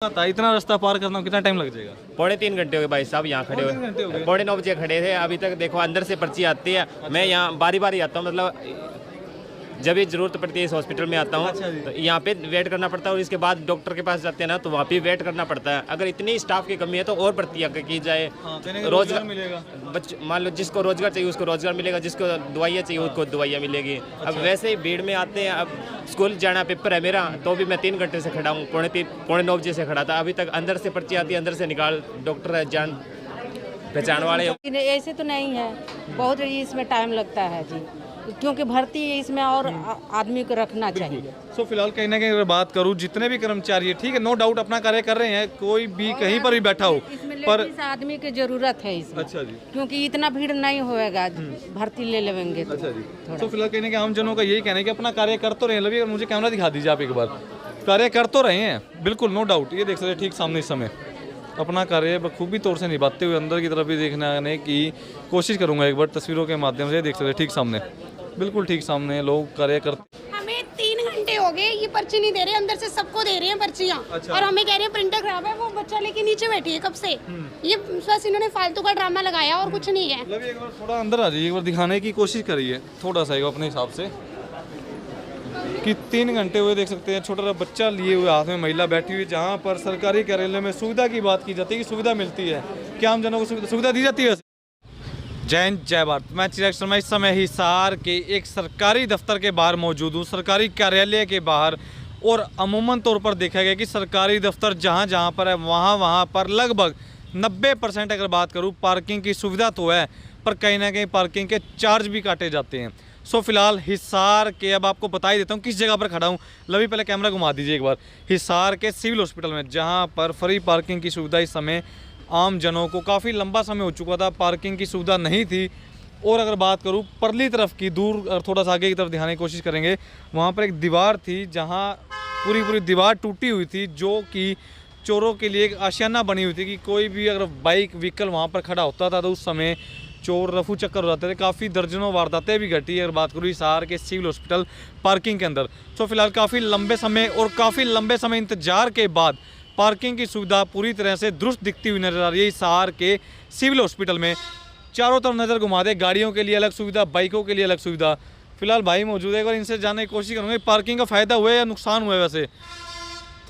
था इतना रास्ता पार करना कितना टाइम लग जाएगा? 3.5 घंटे हो गए भाई साहब यहाँ खड़े हुए। 9:15 बजे खड़े थे, अभी तक देखो अंदर से पर्ची आती है। मैं यहाँ बारी बारी आता हूँ, मतलब जब भी जरूरत पड़ती है इस हॉस्पिटल में आता हूँ। तो यहाँ पे वेट करना पड़ता है और इसके बाद डॉक्टर के पास जाते हैं ना तो वहाँ पे वेट करना पड़ता है। अगर इतनी स्टाफ की कमी है तो और भर्ती की जाए। रोजगार मिलेगा, मान लो जिसको रोजगार चाहिए उसको रोजगार मिलेगा, जिसको दवाइयाँ चाहिए उसको दवाइयाँ मिलेगी। अब वैसे ही भीड़ में आते हैं। अब स्कूल जाना पेपर है मेरा, तो भी मैं 3 घंटे से खड़ा हूँ। 9:45 बजे से खड़ा था, अभी तक अंदर से पर्ची आती है, अंदर से निकाल। डॉक्टर है जान पहचान वाले। ऐसे तो नहीं है, बहुत इसमें टाइम लगता है जी, क्योंकि भर्ती इसमें और आदमी को रखना चाहिए। सो फिलहाल कहीं ना कहीं अगर बात करूँ, जितने भी कर्मचारी है ठीक है, नो डाउट अपना कार्य कर रहे हैं, कोई भी कहीं पर भी बैठा हो, पर आदमी की जरूरत है इसमें। अच्छा जी, क्योंकि इतना भीड़ नहीं होएगा, भर्ती ले लेंगे तो। अच्छा जी। तो फिलहाल कहीं ना कहीं आम जनों का यही कहना है कि अपना कार्य कर तो रहे हैं। लवी, अगर मुझे कैमरा दिखा दीजिए आप एक बार, कार्य कर तो रहे हैं बिल्कुल, नो डाउट। ये देख सकते हैं ठीक सामने इस समय अपना कार्य बखूबी तौर से निभाते हुए अंदर की तरफ भी देखने की कोशिश करूंगा एक बार तस्वीरों के माध्यम से। देख सकते हैं ठीक सामने, बिल्कुल ठीक सामने लोग कार्य करते। हमें 3 घंटे हो गए, ये पर्ची नहीं दे रहे, अंदर से सबको दे रहे हैं पर्चियाँ। अच्छा। और हमें कह रहे हैं प्रिंटर खराब है। वो बच्चा लेके नीचे बैठी है कब से। ये बस इन्होंने फालतू का ड्रामा लगाया और कुछ नहीं है। लवी, एक बार थोड़ा अंदर आ जाइए, एक बार दिखाने की कोशिश करिए थोड़ा सा अपने हिसाब से कि 3 घंटे हुए। देख सकते हैं छोटा सा बच्चा लिए हुए हाथ में महिला बैठी हुई, जहाँ पर सरकारी कार्यालय में सुविधा की बात की जाती है कि सुविधा मिलती है, क्या आम जनों को सुविधा दी जाती है? जय हिंद जय भारत। मैं चिराग शर्मा इस समय हिसार के एक सरकारी दफ्तर के बाहर मौजूद हूँ, सरकारी कार्यालय के बाहर। और अमूमन तौर पर देखा गया कि सरकारी दफ्तर जहाँ जहाँ पर है वहाँ पर लगभग 90% अगर बात करूँ पार्किंग की सुविधा तो है, पर कहीं ना कहीं पार्किंग के चार्ज भी काटे जाते हैं। सो फिलहाल हिसार के, अब आपको बता ही देता हूँ किस जगह पर खड़ा हूँ। लवी, पहले कैमरा घुमा दीजिए एक बार। हिसार के सिविल हॉस्पिटल में, जहाँ पर फ्री पार्किंग की सुविधा इस समय आम जनों को काफ़ी लंबा समय हो चुका था, पार्किंग की सुविधा नहीं थी। और अगर बात करूँ परली तरफ की, दूर थोड़ा सा आगे की तरफ दिखाने की कोशिश करेंगे, वहाँ पर एक दीवार थी जहाँ पूरी दीवार टूटी हुई थी, जो कि चोरों के लिए एक आशियाना बनी हुई थी कि कोई भी अगर बाइक व्हीकल वहाँ पर खड़ा होता था तो उस समय चोर रफू चक्कर हो जाते थे। काफ़ी दर्जनों वारदातें भी घटी अगर बात करूँ हिसार के सिविल हॉस्पिटल पार्किंग के अंदर। तो फिलहाल काफ़ी लंबे समय इंतजार के बाद पार्किंग की सुविधा पूरी तरह से दुरुस्त दिखती हुई नजर आ रही है हिसार के सिविल हॉस्पिटल में। चारों तरफ नज़र घुमा दे, गाड़ियों के लिए अलग सुविधा, बाइकों के लिए अलग सुविधा। फिलहाल भाई मौजूद है, एक बार इनसे जानने की कोशिश करूँगा पार्किंग का फ़ायदा हुआ है या नुकसान हुआ है। वैसे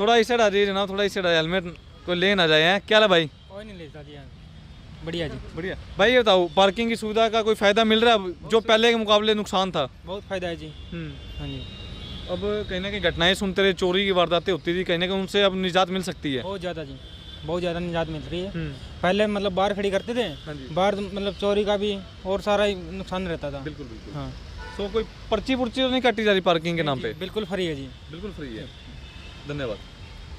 थोड़ा इस साइड आ जाइए जनाब, थोड़ा इस साइड आ जाए, हेलमेट कोई ले ना जाए हैं। क्या है भाई? कोई नहीं लेता जी, बढ़िया जी, बढ़िया। भाई ये बताओ, पार्किंग की सुविधा का कोई फ़ायदा मिल रहा है जो पहले के मुकाबले नुकसान था? बहुत फ़ायदा है जी। हाँ जी। अब कहीं ना कहीं घटनाएं सुनते रहे, चोरी की वारदातें होती थी, कहीं ना कहीं उनसे अब निजात मिल सकती है। बहुत ज़्यादा जी, बहुत ज़्यादा निजात मिल रही है। पहले मतलब बाहर खड़ी करते थे, बाहर मतलब चोरी का भी और सारा ही नुकसान रहता था। बिल्कुल बिल्कुल। हाँ, तो कोई पर्ची पुर्ची तो नहीं काटी जा रही पार्किंग के नाम पे? बिल्कुल फ्री है जी, बिल्कुल फ्री है। धन्यवाद,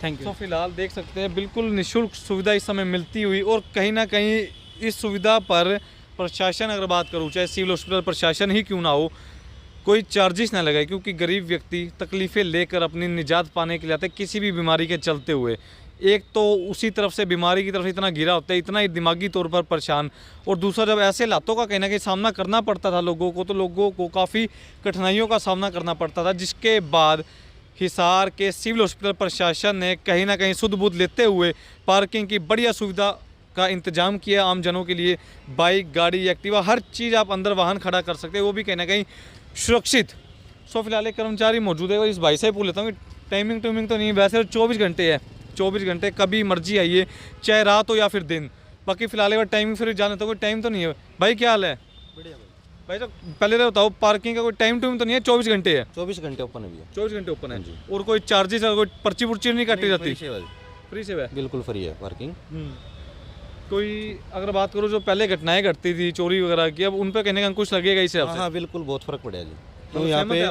थैंक यू। तो फिलहाल देख सकते हैं बिल्कुल निःशुल्क सुविधा इस समय मिलती हुई। और कहीं ना कहीं इस सुविधा पर प्रशासन, अगर बात करूँ चाहे सिविल हॉस्पिटल प्रशासन ही क्यों ना हो, कोई चार्जेस ना लगाए, क्योंकि गरीब व्यक्ति तकलीफ़ें लेकर अपनी निजात पाने के लिए आते किसी भी बीमारी के चलते हुए। एक तो उसी तरफ से बीमारी की तरफ इतना घिरा होता है, इतना ही दिमागी तौर पर परेशान, और दूसरा जब ऐसे हालातों का कहीं ना कहीं सामना करना पड़ता था लोगों को, तो लोगों को काफ़ी कठिनाइयों का सामना करना पड़ता था, जिसके बाद हिसार के सिविल हॉस्पिटल प्रशासन ने कहीं ना कहीं सुध बुध लेते हुए पार्किंग की बढ़िया सुविधा का इंतजाम किया आम जनों के लिए। बाइक, गाड़ी, एक्टिवा, हर चीज़ आप अंदर वाहन खड़ा कर सकते हैं, वो भी कहीं ना कहीं सुरक्षित। सो फिलहाल एक कर्मचारी मौजूद है, और इस भाई से पूछ लेता हूँ कि टाइमिंग तो नहीं, वैसे 24 घंटे है, 24 घंटे कभी मर्जी आइए, चाहे रात हो या फिर दिन। बाकी फिलहाल एक बार टाइमिंग फिर जाने तो कोई टाइम तो नहीं है। भाई क्या हाल है? बढ़िया भाई, तो पहले तो बताओ पार्किंग का कोई टाइम तो नहीं है? 24 घंटे है? 24 घंटे ओपन है भैया। 24 घंटे ओपन है। और कोई चार्जेस, कोई पर्ची पुर्ची नहीं काटी जाती? फ्री सेवा है, बिल्कुल फ्री है पार्किंग। कोई अगर बात करो जो पहले घटनाएं घटती थी चोरी वगैरह की, अब उन पर कहने का अंकुश लगेगा इसे आपसे? हाँ बिल्कुल, बहुत फर्क पड़ेगा जी। तो यहाँ पे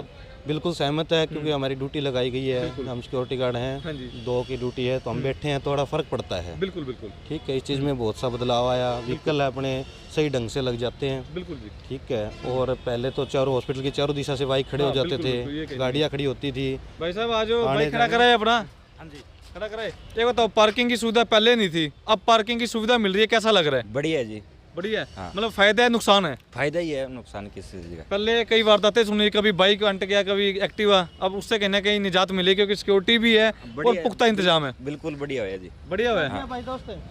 बिल्कुल सहमत है, क्योंकि हमारी ड्यूटी लगाई गई है, हम सिक्योरिटी गार्ड हैं, 2 की ड्यूटी है, तो हम बैठे हैं, थोड़ा फर्क पड़ता है। बिल्कुल बिल्कुल, ठीक है, इस चीज़ में बहुत सा बदलाव आया। व्हीकल अपने सही ढंग से लग जाते हैं। बिल्कुल जी, ठीक है। और पहले तो चारों हॉस्पिटल की चारों दिशा से बाइक खड़े हो जाते थे, गाड़ियाँ खड़ी होती थी। भाई साहब आज बाइक खड़ा कराए अपना? हाँ जी, खड़ा कराए। ये बताओ, पार्किंग की सुविधा पहले नहीं थी, अब पार्किंग की सुविधा मिल रही है, कैसा लग रहा है? बढ़िया जी, बढ़िया है, हाँ। मतलब फायदा है नुकसान है? फायदा ही है, नुकसान किस चीज़ का। पहले कई वारदातें सुनी, कभी बाइक अंट गया, कभी एक्टिवा, अब उससे कहीं ना कहीं निजात मिलेगी क्योंकि सिक्योरिटी भी है और बढ़िया। पुख्ता इंतजाम है। बिल्कुल बढ़िया है जी। बढ़िया है।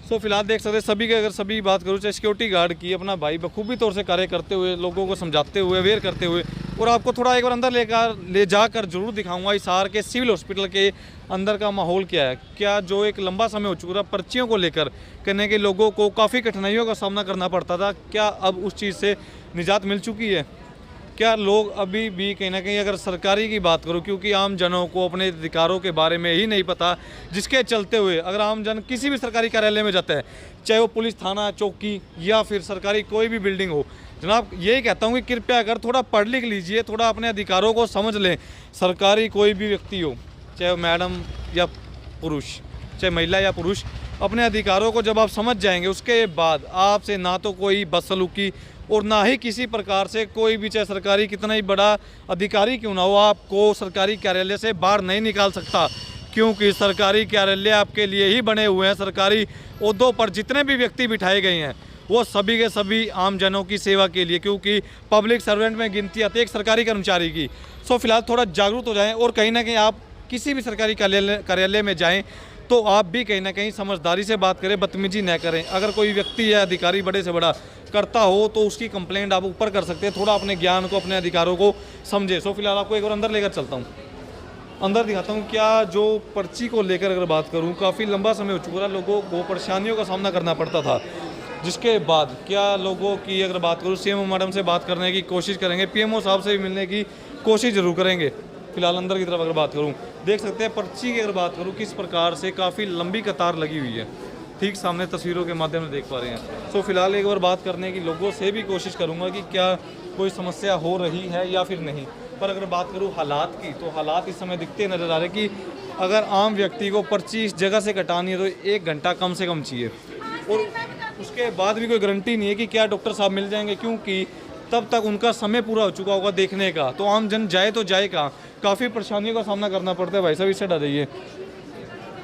सो फिलहाल देख सकते हैं सभी के, अगर सभी बात करूँ चाहे सिक्योरिटी गार्ड की, अपना भाई बखूबी तौर से कार्य करते हुए, लोगों को समझाते हुए, अवेयर करते हुए, और आपको थोड़ा एक बार अंदर ले जाकर जरूर दिखाऊंगा हिसार के सिविल हॉस्पिटल के अंदर का माहौल क्या है, क्या जो एक लंबा समय हो चुका था पर्चियों को लेकर कहने के लोगों को काफ़ी कठिनाइयों का सामना करना पड़ता था, क्या अब उस चीज़ से निजात मिल चुकी है? क्या लोग अभी भी कहीं ना कहीं, अगर सरकारी की बात करूं, क्योंकि आम जनों को अपने अधिकारों के बारे में ही नहीं पता, जिसके चलते हुए अगर आम जन किसी भी सरकारी कार्यालय में जाता है, चाहे वो पुलिस थाना चौकी या फिर सरकारी कोई भी बिल्डिंग हो, जनाब यही कहता हूँ कि कृपया अगर थोड़ा पढ़ लिख लीजिए, थोड़ा अपने अधिकारों को समझ लें। सरकारी कोई भी व्यक्ति हो, चाहे वो मैडम या पुरुष, चाहे महिला या पुरुष, अपने अधिकारों को जब आप समझ जाएंगे, उसके बाद आपसे ना तो कोई बदसलूकी और ना ही किसी प्रकार से कोई भी, चाहे सरकारी कितना ही बड़ा अधिकारी क्यों ना हो, आपको सरकारी कार्यालय से बाहर नहीं निकाल सकता, क्योंकि सरकारी कार्यालय आपके लिए ही बने हुए हैं। सरकारी ओहदों पर जितने भी व्यक्ति बिठाए गए हैं वो सभी के सभी आम जनों की सेवा के लिए, क्योंकि पब्लिक सर्वेंट में गिनती आती है एक सरकारी कर्मचारी की। सो फिलहाल थोड़ा जागरूक हो जाएं, और कहीं ना कहीं आप किसी भी सरकारी कार्यालय में जाएं तो आप भी कहीं ना कहीं समझदारी से बात करें, बदतमीजी न करें। अगर कोई व्यक्ति या अधिकारी बड़े से बड़ा करता हो तो उसकी कंप्लेंट आप ऊपर कर सकते हैं, थोड़ा अपने ज्ञान को, अपने अधिकारों को समझे। सो फिलहाल आपको एक बार अंदर लेकर चलता हूँ, अंदर दिखाता हूँ। क्या जो पर्ची को लेकर अगर बात करूँ, काफ़ी लंबा समय हो चुका था, लोगों को परेशानियों का सामना करना पड़ता था, जिसके बाद क्या लोगों की अगर बात करूँ, सीएमओ मैडम से बात करने की कोशिश करेंगे, पीएमओ साहब से भी मिलने की कोशिश जरूर करेंगे। फिलहाल अंदर की तरफ अगर बात करूँ, देख सकते हैं पर्ची की अगर बात करूँ किस प्रकार से काफ़ी लंबी कतार लगी हुई है, ठीक सामने तस्वीरों के माध्यम से देख पा रहे हैं। सो फिलहाल एक बार बात करने की लोगों से भी कोशिश करूँगा कि क्या कोई समस्या हो रही है या फिर नहीं। पर अगर बात करूँ हालात की, तो हालात इस समय दिखते नज़र आ रहे कि अगर आम व्यक्ति को पर्ची इस जगह से कटानी है तो 1 घंटा कम से कम चाहिए, और उसके बाद भी कोई गारंटी नहीं है कि क्या डॉक्टर साहब मिल जाएंगे, क्योंकि तब तक उनका समय पूरा हो चुका होगा देखने का। तो आम जन जाए तो जाए कहाँ, काफ़ी परेशानियों का सामना करना पड़ता है। भाई साहब इससे हटा जाइए,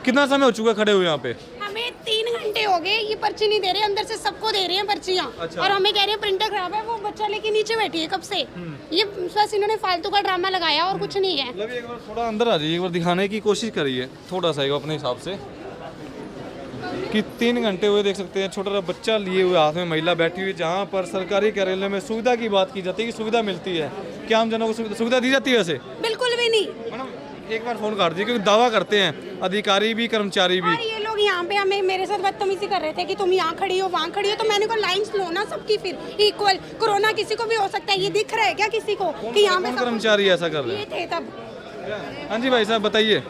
कितना समय हो चुका है खड़े हुए यहाँ पे? हमें 3 घंटे हो गए, ये पर्ची नहीं दे रहे, अंदर से सबको दे रहे हैं पर्चियाँ। अच्छा। और हमें कह रहे हैं प्रिंटर खराब है, वो बच्चा लेके नीचे बैठी है कब से। ये बस इन्होंने फालतू का ड्रामा लगाया और कुछ नहीं है। मतलब एक बार थोड़ा अंदर आ जाइए, एक बार दिखाने की कोशिश करिए थोड़ा सा अपने हिसाब से, कि 3 घंटे हुए देख सकते हैं, छोटा सा बच्चा लिए हुए हाथ में महिला बैठी हुई, जहाँ पर सरकारी कार्यालय में सुविधा की बात की जाती है कि सुविधा मिलती है। क्या आम जनों को सुविधा दी जाती है? वैसे बिल्कुल भी नहीं। मैडम एक बार फोन काट दीजिए, क्योंकि दावा करते हैं अधिकारी भी कर्मचारी भी। और ये लोग यहाँ पे हमें मेरे साथ बदतमीजी कर रहे थे कि तुम यहाँ खड़ी हो वहाँ खड़ी हो, तो मैंने कहा लाइन लो ना सबकी, फिर इक्वल। कोरोना किसी को भी हो सकता है, ये दिख रहा है क्या किसी को कि यहाँ पे कर्मचारी ऐसा कर रहे ये थे तब? हाँ जी भाई साहब बताइए।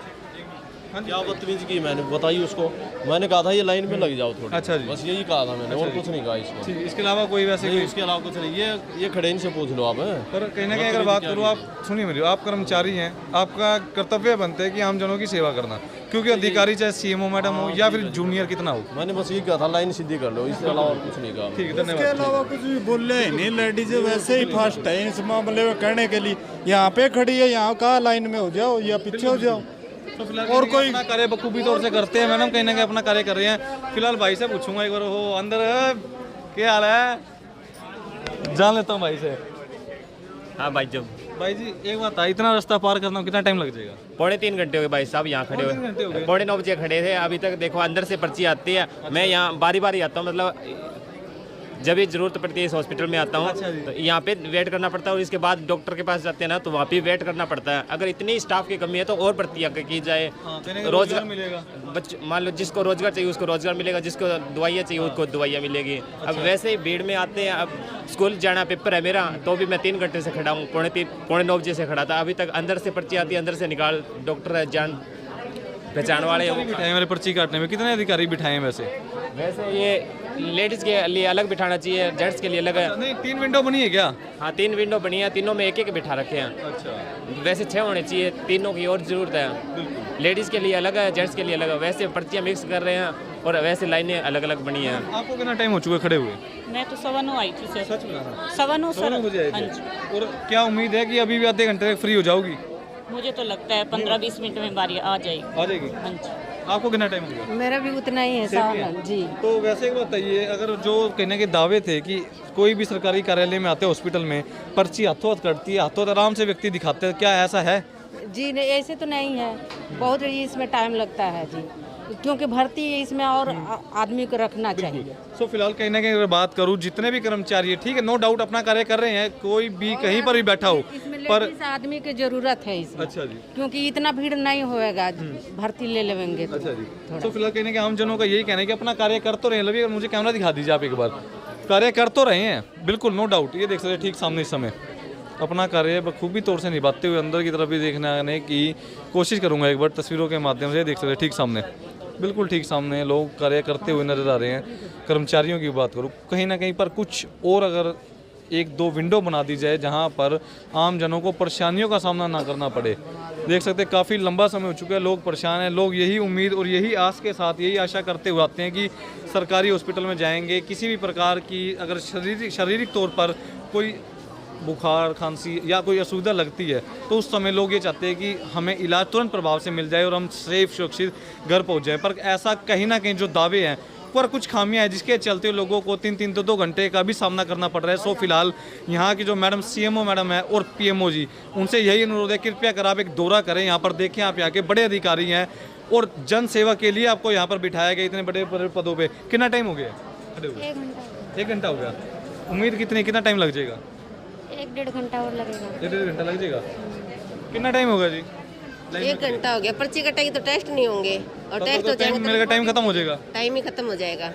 क्या बदतमीजी की मैंने बताई उसको, मैंने कहा था ये लाइन में लग जाओ थोड़ी। अच्छा जी। बस यही कहा था मैंने, और कुछ नहीं कहा इसको। ठीक, इसके अलावा कोई वैसे नहीं, इसके अलावा कुछ नहीं। ये खड़े इनसे पूछ लो आप। पर कहीं ना कहीं अगर बात करूँ, आप सुनिए मेरी, आप कर्मचारी हैं, आपका कर्तव्य बनता है कि आम जनों की सेवा करना, क्योंकि अधिकारी चाहे सीएमओ मैडम हो या फिर जूनियर कितना हो। मैंने बस यही कहा था लाइन सीधी कर लो, इसके अलावा और कुछ नहीं कहा। ठीक है, धन्यवाद। इसके अलावा कुछ भी बोले नहीं, लेडीज वैसे ही फर्स्ट है इस मामले में कहने के लिए। यहाँ पे खड़ी है, यहाँ कहा लाइन में हो जाओ या पीछे हो जाओ। तो फिलहाल और कोई अपना कार्य बखूबी तौर से करते हैं मैडम, कहीं ना कहीं अपना कार्य कर रहे हैं। फिलहाल भाई से पूछूंगा एक बार, हो अंदर क्या हाल है, जान लेता हूँ भाई से। हाँ भाई, जब भाई जी एक बात है, इतना रास्ता पार करना कितना टाइम लग जाएगा? 3.25 घंटे हो गए भाई साहब यहाँ खड़े पौने 3 घंटे हो हुए। गए। 9:45 बजे खड़े थे, अभी तक देखो अंदर से पर्ची आती है। मैं यहाँ बारी बारी आता हूँ, मतलब जब भी जरूरत पड़ती है इस हॉस्पिटल में आता हूँ। अच्छा जी। तो यहाँ पे वेट करना पड़ता है, और इसके बाद डॉक्टर के पास जाते हैं ना, तो वहाँ पे वेट करना पड़ता है। अगर इतनी स्टाफ की कमी है तो और भर्ती की जाए, रोजगार मिलेगा। मान लो जिसको रोजगार चाहिए उसको रोजगार मिलेगा, जिसको दवाइयाँ चाहिए उसको दवाइयाँ मिलेगी। अब वैसे ही भीड़ में आते हैं। अब स्कूल जाना पेपर है मेरा, तो भी मैं 3 घंटे से खड़ा हूँ, 8:45 बजे से खड़ा था। अभी तक अंदर से पर्ची आती है, अंदर से निकाल, डॉक्टर है जान पहचान वाले बिठाए मेरे पर्ची काटने में, कितने अधिकारी बिठाए हैं वैसे ये लेडीज़ के लिए अलग बिठाना चाहिए, जेंट्स के लिए अलग है। नहीं 3 विंडो बनी है क्या? हाँ 3 विंडो बनी है, तीनों में एक एक बिठा रखे हैं। अच्छा, वैसे 6 होने चाहिए, तीनों की और ज़रूरत है। लेडीज़ के लिए अलग है, जेंट्स के लिए अलग है। वैसे पर्चियाँ मिक्स कर रहे हैं और वैसे लाइनें अलग अलग बनी हैं। आपको कितना टाइम हो चुका है खड़े हुए? मैं तो 9:15 आई थी सर। सच में? 9:15 सर। बजे आए हाँ थे। जी। और क्या उम्मीद है कि अभी भी आधे घंटे तक फ्री हो जाओगी? मुझे तो लगता है 15-20 मिनट में बारी आ जाएगी। आ जाएगी। हाँ जी। आपको कितना टाइम हो गया? मेरा भी उतना ही है साल जी। तो वैसे एक बताइए, अगर जो कहने के दावे थे कि कोई भी सरकारी कार्यालय में आते हॉस्पिटल में पर्ची हाथों हाथ कटती है, हाथों हाथ आराम से व्यक्ति दिखाते हैं, क्या ऐसा है? जी नहीं, ऐसे तो नहीं है, बहुत इसमें टाइम लगता है जी, क्योंकि भर्ती इसमें और आदमी को रखना चाहिए। सो फिलहाल कहीं ना कहीं अगर बात करूं, जितने भी कर्मचारी है, ठीक है, नो डाउट अपना कार्य कर रहे हैं, कोई भी कहीं पर भी बैठा हो, पर आदमी की जरूरत है इसमें। अच्छा जी। क्योंकि इतना भीड़ नहीं होएगा, भर्ती ले लेंगे तो। अच्छा जी। तो फिलहाल कहीं ना कहीं आम जनों का यही कहना है कि अपना कार्य कर तो रहे हैं। लवी, अगर मुझे कैमरा दिखा दीजिए आप एक बार, कार्य कर तो रहे हैं बिल्कुल, नो डाउट, ये देख सकते हैं ठीक सामने इस समय अपना कार्य बखूबी तौर से निभाते हुए अंदर की तरफ भी देखने की कोशिश करूंगा एक बार तस्वीरों के माध्यम से। देख सकते हैं ठीक सामने, बिल्कुल ठीक सामने लोग कार्य करते हुए नजर आ रहे हैं। कर्मचारियों की बात करूं, कहीं ना कहीं पर कुछ और अगर एक दो विंडो बना दी जाए जहां पर आम जनों को परेशानियों का सामना ना करना पड़े। देख सकते हैं काफ़ी लंबा समय हो चुका है, लोग परेशान हैं, लोग यही उम्मीद और यही आस के साथ यही आशा करते हुए आते हैं कि सरकारी हॉस्पिटल में जाएंगे, किसी भी प्रकार की अगर शारीरिक तौर पर कोई बुखार खांसी या कोई असुविधा लगती है तो उस समय लोग ये चाहते हैं कि हमें इलाज तुरंत प्रभाव से मिल जाए और हम सेफ सुरक्षित घर पहुंच जाएं। पर ऐसा कहीं ना कहीं जो दावे हैं पर कुछ खामियां हैं जिसके चलते लोगों को 3-3 2-2 घंटे का भी सामना करना पड़ रहा है। सो फिलहाल यहाँ की जो मैडम CMO मैडम है और PMO जी, उनसे यही अनुरोध है, कृपया कर आप एक दौरा करें, यहाँ पर देखें, आप यहाँ के बड़े अधिकारी हैं और जन सेवा के लिए आपको यहाँ पर बिठाया गया इतने बड़े बड़े पदों पर। कितना टाइम हो गया? 1 घंटा हो गया। उम्मीद कितना टाइम लग जाएगा? 1-1.5 घंटा और लगेगा। 1-1.5 घंटा लग जाएगा। कितना टाइम होगा जी? 1 घंटा हो गया, पर्ची कटेगी तो टेस्ट नहीं होंगे और टेस्ट हो जाएंगे मेरे का टाइम खत्म हो जाएगा। टाइम ही खत्म हो जाएगा।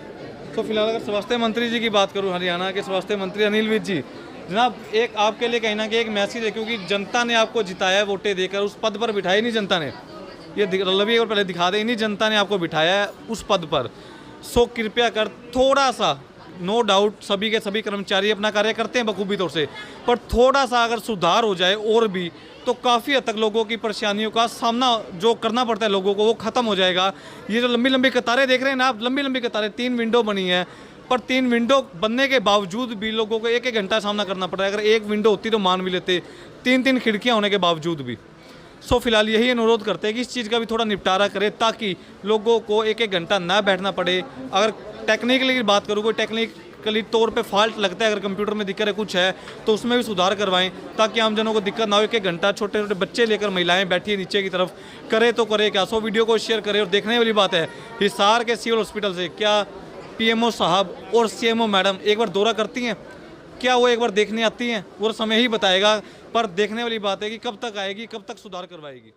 तो फिलहाल अगर स्वास्थ्य मंत्री जी की बात करूं, हरियाणा के स्वास्थ्य मंत्री अनिल विज जी, जनाब एक आपके लिए कहीं ना कहीं एक मैसेज है, क्योंकि जनता ने आपको जिताया है वोटें देकर, उस पद पर बिठाई नहीं जनता ने, ये लवी और पहले दिखा दे, नहीं जनता ने आपको बिठाया है उस पद पर। सो कृपया कर थोड़ा सा, नो डाउट सभी के सभी कर्मचारी अपना कार्य करते हैं बखूबी तौर से, पर थोड़ा सा अगर सुधार हो जाए और भी तो काफ़ी हद तक लोगों की परेशानियों का सामना जो करना पड़ता है लोगों को वो ख़त्म हो जाएगा। ये जो लंबी लंबी कतारें देख रहे हैं ना आप, लंबी लंबी कतारें, 3 विंडो बनी है, पर 3 विंडो बनने के बावजूद भी लोगों को 1-1 घंटा सामना करना पड़ रहा है। अगर 1 विंडो होती तो मान भी लेते, 3-3 खिड़कियाँ होने के बावजूद भी। सो फिलहाल यही अनुरोध करते हैं कि इस चीज़ का भी थोड़ा निपटारा करें ताकि लोगों को 1-1 घंटा ना बैठना पड़े। अगर टेक्निकली की बात करूँ, कोई टेक्निकली तौर पे फॉल्ट लगता है, अगर कंप्यूटर में दिक्कत है कुछ है तो उसमें भी सुधार करवाएं ताकि आम जनों को दिक्कत ना हो। 1-1 घंटा छोटे छोटे बच्चे लेकर महिलाएं बैठी है नीचे की तरफ, करे तो करे क्या। सो वीडियो को शेयर करें। और देखने वाली बात है, हिसार के सिविल हॉस्पिटल से क्या PMO साहब और CMO मैडम एक बार दौरा करती हैं? क्या वो एक बार देखने आती हैं? वो समय ही बताएगा, पर देखने वाली बात है कि कब तक आएगी, कब तक सुधार करवाएगी।